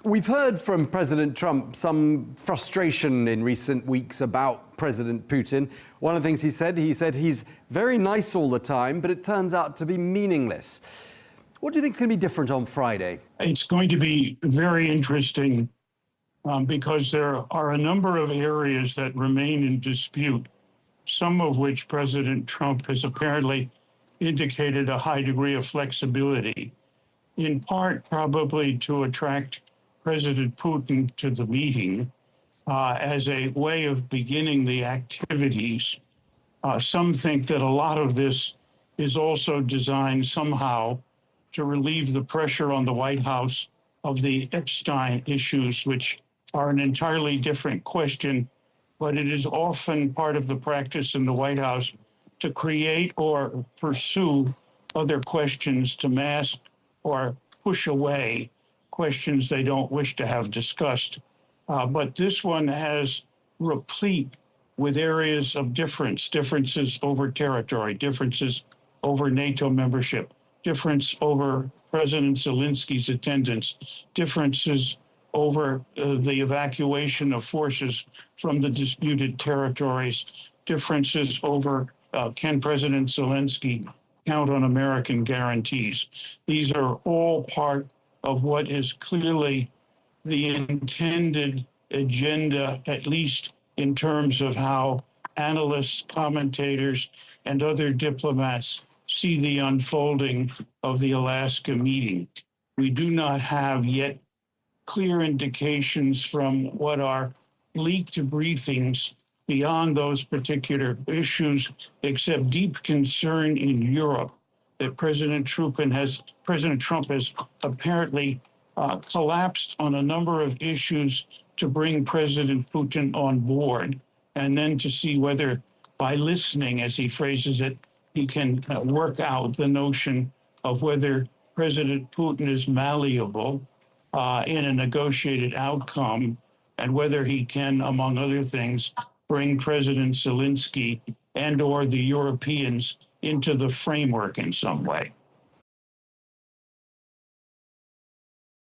We've heard from President Trump some frustration in recent weeks about President Putin. One of the things he said he's very nice all the time, but it turns out to be meaningless. What do you think is going to be different on Friday? It's going to be very interesting because there are a number of areas that remain in dispute, some of which President Trump has apparently indicated a high degree of flexibility, in part probably to attract President Putin to the meeting as a way of beginning the activities. Some think that a lot of this is also designed somehow to relieve the pressure on the White House of the Epstein issues, which are an entirely different question, but it is often part of the practice in the White House to create or pursue other questions, to mask or push away questions they don't wish to have discussed. But this one has replete with areas of differences over territory, differences over NATO membership, difference over President Zelensky's attendance, differences over the evacuation of forces from the disputed territories, differences over can President Zelensky count on American guarantees. These are all part of what is clearly the intended agenda, at least in terms of how analysts, commentators, and other diplomats see the unfolding of the Alaska meeting. We do not have yet clear indications from what are leaked briefings beyond those particular issues, except deep concern in Europe that President Trump has apparently collapsed on a number of issues to bring President Putin on board, and then to see whether by listening, as he phrases it, he can work out the notion of whether President Putin is malleable in a negotiated outcome, and whether he can, among other things, bring President Zelensky and or the Europeans into the framework in some way.